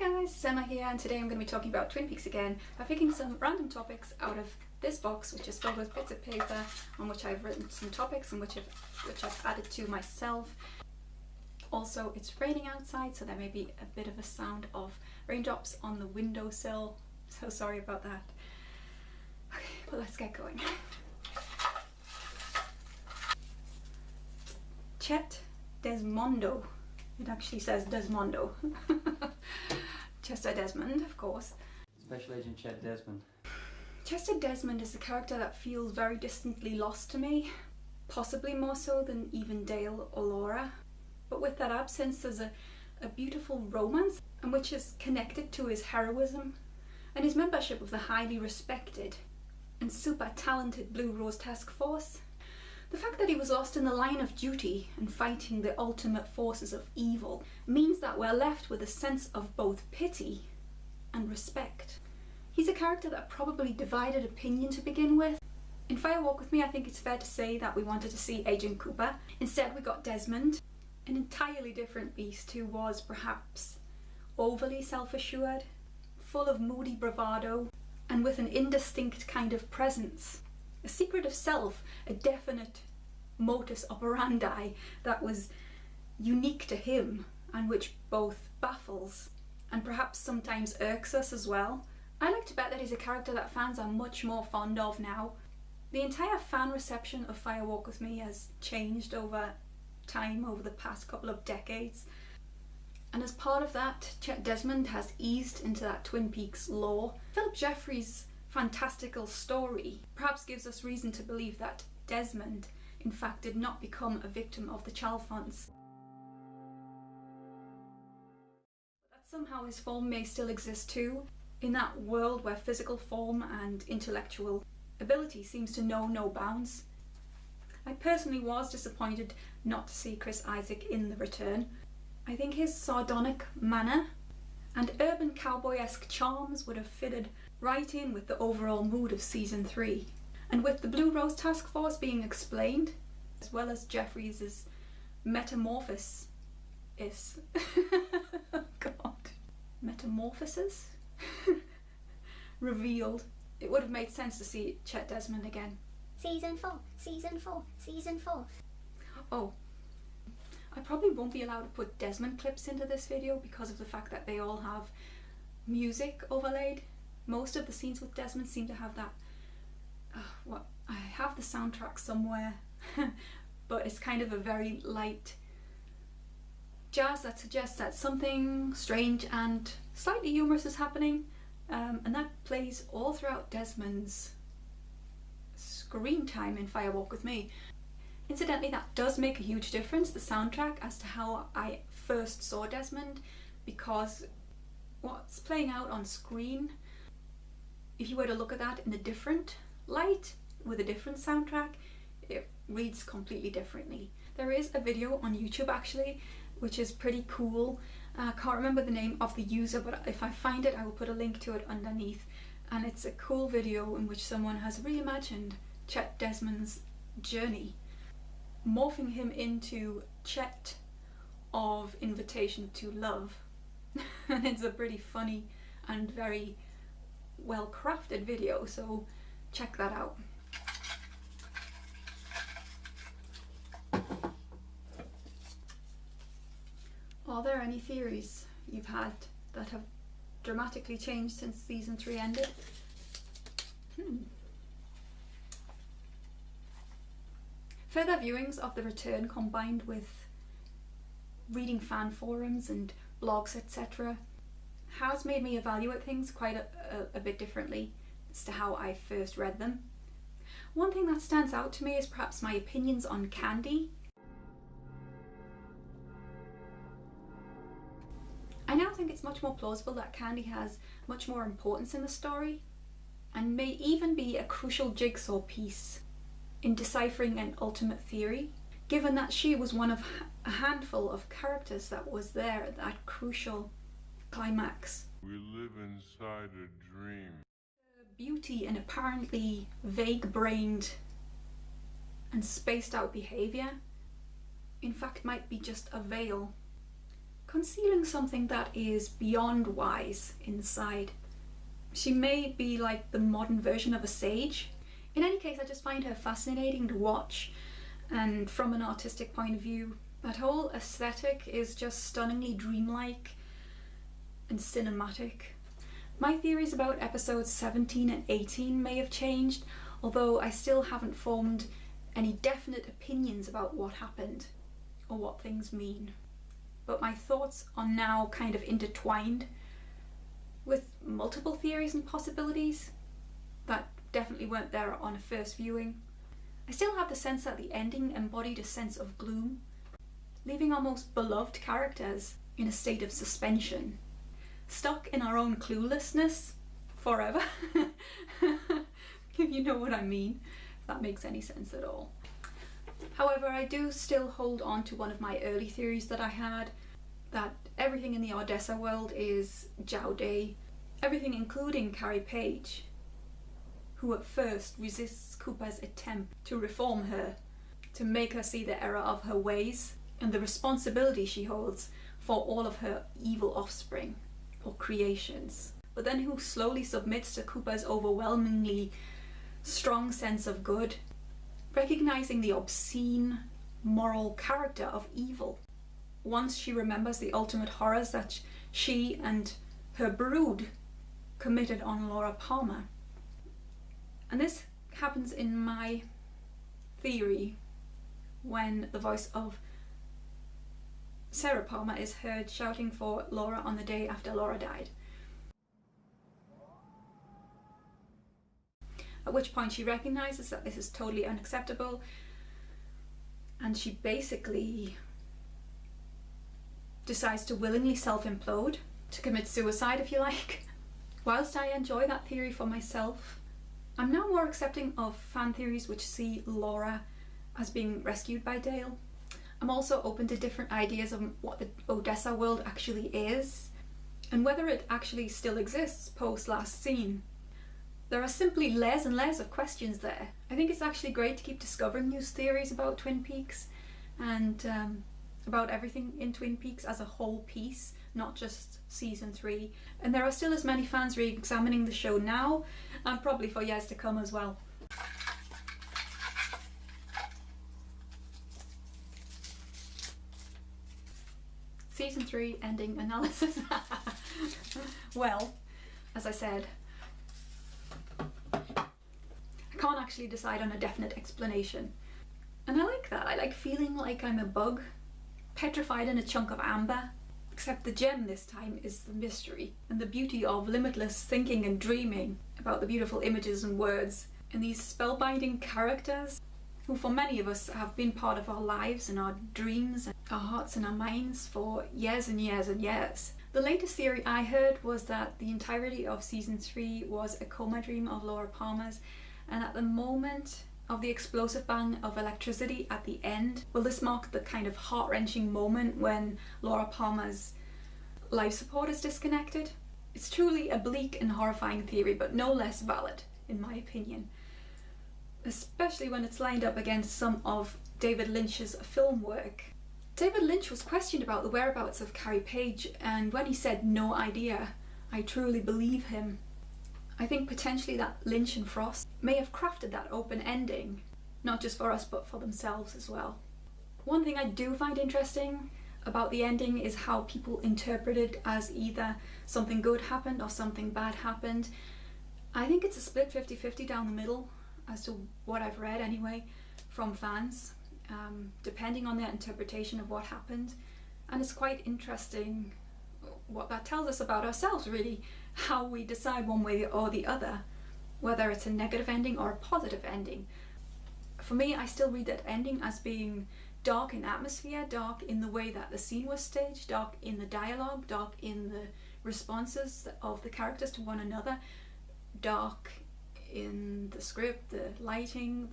Hi guys, Emma here, and today I'm going to be talking about Twin Peaks again by picking some random topics out of this box, which is filled with bits of paper on which I've written some topics and which I've added to myself. Also, it's raining outside, so there may be a bit of a sound of raindrops on the windowsill, so sorry about that. Okay, but let's get going. Chet Desmondo. It actually says Desmondo. Chester Desmond, of course. Special Agent Chet Desmond. Chester Desmond is a character that feels very distantly lost to me, possibly more so than even Dale or Laura. But with that absence, there's a beautiful romance, and which is connected to his heroism and his membership of the highly respected and super talented Blue Rose Task Force. The fact that he was lost in the line of duty and fighting the ultimate forces of evil means that we're left with a sense of both pity and respect. He's a character that probably divided opinion to begin with. In Fire Walk With Me, I think it's fair to say that we wanted to see Agent Cooper. Instead, we got Desmond, an entirely different beast who was perhaps overly self-assured, full of moody bravado, and with an indistinct kind of presence. A secret of self, a definite modus operandi that was unique to him and which both baffles and perhaps sometimes irks us as well. I like to bet that he's a character that fans are much more fond of now. The entire fan reception of Fire Walk With Me has changed over time, over the past couple of decades. And as part of that, Chet Desmond has eased into that Twin Peaks lore. Philip Jeffries' fantastical story perhaps gives us reason to believe that Desmond in fact did not become a victim of the Chalfonts, but that somehow his form may still exist too, in that world where physical form and intellectual ability seems to know no bounds. I personally was disappointed not to see Chris Isaak in the return. I think his sardonic manner and urban cowboy-esque charms would have fitted right in with the overall mood of season 3. And with the Blue Rose Task Force being explained, as well as Jeffries' metamorphosis, God, metamorphosis revealed, it would have made sense to see Chet Desmond again. Season 4, Season 4, Season 4. Oh, I probably won't be allowed to put Desmond clips into this video because of the fact that they all have music overlaid. Most of the scenes with Desmond seem to have that, I have the soundtrack somewhere, but it's kind of a very light jazz that suggests that something strange and slightly humorous is happening, and that plays all throughout Desmond's screen time in Fire Walk With Me. Incidentally, that does make a huge difference, the soundtrack, as to how I first saw Desmond, because what's playing out on screen, if you were to look at that in a different light, with a different soundtrack, it reads completely differently. There is a video on YouTube actually, which is pretty cool. I can't remember the name of the user, but if I find it, I will put a link to it underneath. And it's a cool video in which someone has reimagined Chet Desmond's journey, morphing him into Chet of Invitation to Love. And it's a pretty funny and very well crafted video, so check that out. Are there any theories you've had that have dramatically changed since season 3 ended? Further viewings of the return, combined with reading fan forums and blogs, etc., has made me evaluate things quite a bit differently as to how I first read them. One thing that stands out to me is perhaps my opinions on Candy. I now think it's much more plausible that Candy has much more importance in the story, and may even be a crucial jigsaw piece in deciphering an ultimate theory, given that she was one of a handful of characters that was there at that crucial climax. We live inside a dream. Her beauty and apparently vague-brained and spaced out behaviour in fact might be just a veil concealing something that is beyond wise inside. She may be like the modern version of a sage. In any case, I just find her fascinating to watch, and from an artistic point of view, that whole aesthetic is just stunningly dreamlike and cinematic. My theories about episodes 17 and 18 may have changed, although I still haven't formed any definite opinions about what happened or what things mean. But my thoughts are now kind of intertwined with multiple theories and possibilities that definitely weren't there on a first viewing. I still have the sense that the ending embodied a sense of gloom, leaving our most beloved characters in a state of suspension, stuck in our own cluelessness forever. If you know what I mean, if that makes any sense at all. However, I do still hold on to one of my early theories that I had, that everything in the Odessa world is Jowday, everything including Carrie Page, who at first resists Cooper's attempt to reform her, to make her see the error of her ways and the responsibility she holds for all of her evil offspring or creations, but then who slowly submits to Cooper's overwhelmingly strong sense of good, recognizing the obscene moral character of evil. Once she remembers the ultimate horrors that she and her brood committed on Laura Palmer. And this happens in my theory when the voice of Sarah Palmer is heard shouting for Laura on the day after Laura died. At which point she recognises that this is totally unacceptable, and she basically decides to willingly self-implode, to commit suicide if you like. Whilst I enjoy that theory for myself, I'm now more accepting of fan theories which see Laura as being rescued by Dale. I'm also open to different ideas of what the Odessa world actually is, and whether it actually still exists post last scene. There are simply layers and layers of questions there. I think it's actually great to keep discovering new theories about Twin Peaks and about everything in Twin Peaks as a whole piece, not just season 3. And there are still as many fans re-examining the show now, and probably for years to come as well. Season 3 ending analysis. Well, as I said, I can't actually decide on a definite explanation. And I like that. I like feeling like I'm a bug, petrified in a chunk of amber. Except the gem this time is the mystery and the beauty of limitless thinking and dreaming about the beautiful images and words and these spellbinding characters who for many of us have been part of our lives and our dreams and our hearts and our minds for years and years and years. The latest theory I heard was that the entirety of season 3 was a coma dream of Laura Palmer's, and at the moment of the explosive bang of electricity at the end, will this mark the kind of heart-wrenching moment when Laura Palmer's life support is disconnected? It's truly a bleak and horrifying theory, but no less valid, in my opinion. Especially when it's lined up against some of David Lynch's film work. David Lynch was questioned about the whereabouts of Carrie Page, and when he said no idea, I truly believe him. I think potentially that Lynch and Frost may have crafted that open ending, not just for us but for themselves as well. One thing I do find interesting about the ending is how people interpret it as either something good happened or something bad happened. I think it's a split 50-50 down the middle, as to what I've read anyway, from fans, depending on their interpretation of what happened. And it's quite interesting what that tells us about ourselves, really, how we decide one way or the other, whether it's a negative ending or a positive ending. For me, I still read that ending as being dark in atmosphere, dark in the way that the scene was staged, dark in the dialogue, dark in the responses of the characters to one another, dark in the script, the lighting,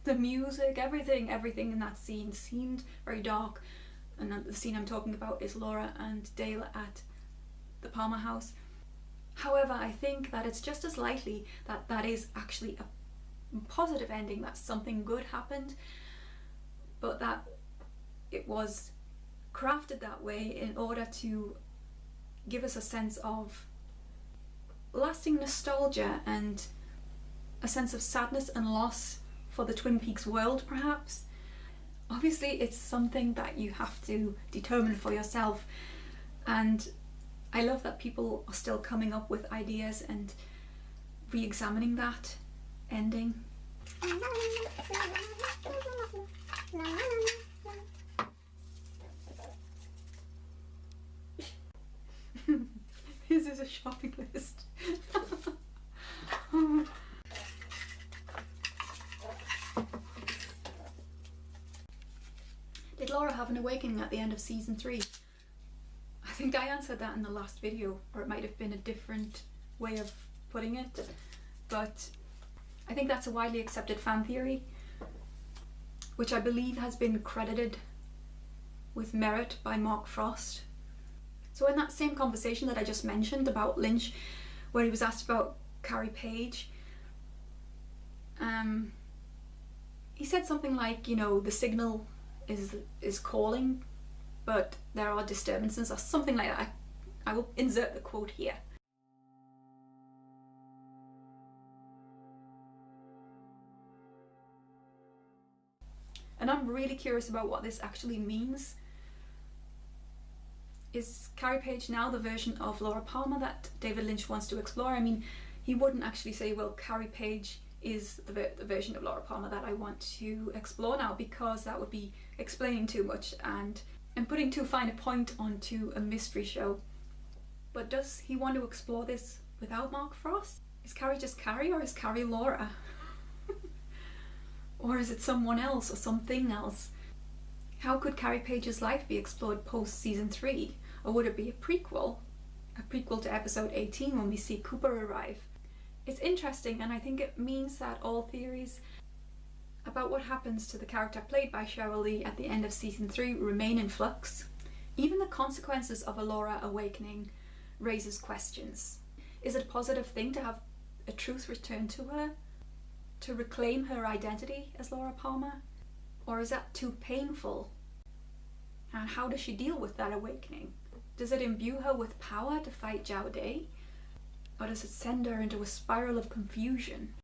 the music, everything in that scene seemed very dark. And the scene I'm talking about is Laura and Dale at the Palmer house. However, I think that it's just as likely that that is actually a positive ending, that something good happened, but that it was crafted that way in order to give us a sense of lasting nostalgia and a sense of sadness and loss for the Twin Peaks world, perhaps. Obviously, it's something that you have to determine for yourself, and I love that people are still coming up with ideas and re-examining that ending. This is a shopping list. Did Laura have an awakening at the end of season 3? I think I answered that in the last video, or it might have been a different way of putting it, but I think that's a widely accepted fan theory, which I believe has been credited with merit by Mark Frost. So in that same conversation that I just mentioned about Lynch, where he was asked about Carrie Page, he said something like, you know, the signal is calling, but there are disturbances, or something like that. I will insert the quote here. And I'm really curious about what this actually means. Is Carrie Page now the version of Laura Palmer that David Lynch wants to explore? I mean, he wouldn't actually say, well, Carrie Page is the version of Laura Palmer that I want to explore now, because that would be explaining too much and putting too fine a point onto a mystery show. But does he want to explore this without Mark Frost? Is Carrie just Carrie, or is Carrie Laura? Or is it someone else or something else? How could Carrie Page's life be explored post season 3? Or would it be a prequel to episode 18 when we see Cooper arrive? It's interesting, and I think it means that all theories about what happens to the character played by Cheryl Lee at the end of season 3 remain in flux. Even the consequences of a Laura awakening raises questions. Is it a positive thing to have a truth returned to her? To reclaim her identity as Laura Palmer? Or is that too painful? And how does she deal with that awakening? Does it imbue her with power to fight Zhao Day? Or does it send her into a spiral of confusion?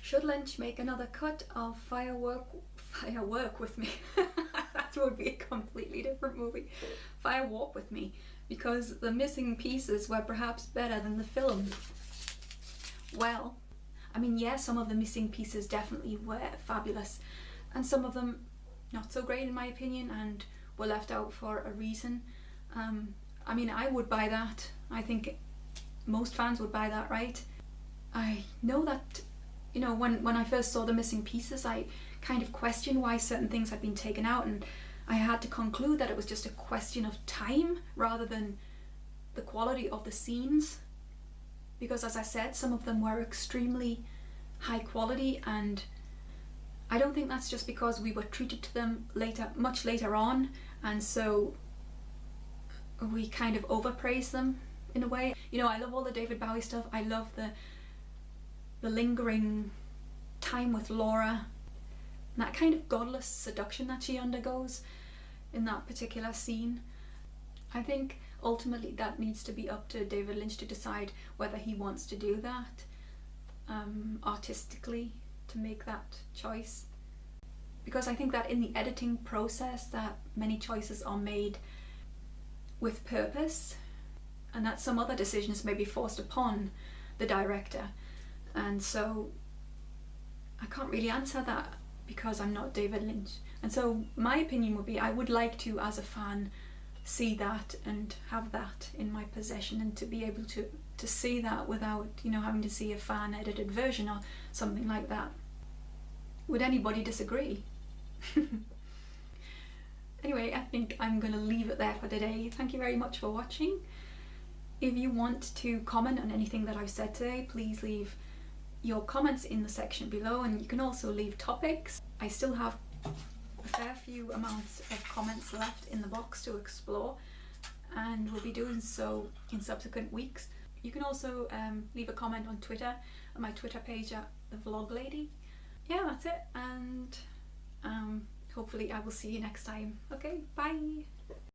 Should Lynch make another cut of Firework with Me? That would be a completely different movie. Fire Walk with Me, because the missing pieces were perhaps better than the film. Well, I mean, yeah, some of the missing pieces definitely were fabulous, and some of them not so great in my opinion, and were left out for a reason. I mean, I would buy that. I think most fans would buy that, right? I know that, you know, when I first saw the missing pieces, I kind of questioned why certain things had been taken out, and I had to conclude that it was just a question of time rather than the quality of the scenes. Because as I said, some of them were extremely high quality, and I don't think that's just because we were treated to them much later on, and so we kind of overpraise them in a way. You know, I love all the David Bowie stuff. I love the lingering time with Laura, and that kind of godless seduction that she undergoes in that particular scene. I think ultimately that needs to be up to David Lynch to decide whether he wants to do that artistically, to make that choice. Because I think that in the editing process that many choices are made with purpose, and that some other decisions may be forced upon the director. And so I can't really answer that because I'm not David Lynch. And so my opinion would be, I would like to, as a fan, see that and have that in my possession, and to be able to see that without, you know, having to see a fan edited version or something like that. Would anybody disagree? Anyway, I think I'm going to leave it there for today. Thank you very much for watching. If you want to comment on anything that I've said today, please leave your comments in the section below, and you can also leave topics. I still have a fair few amounts of comments left in the box to explore, and we'll be doing so in subsequent weeks. You can also leave a comment on Twitter, on my Twitter page at the Vlog Lady. Yeah, that's it, and hopefully I will see you next time. Okay, bye!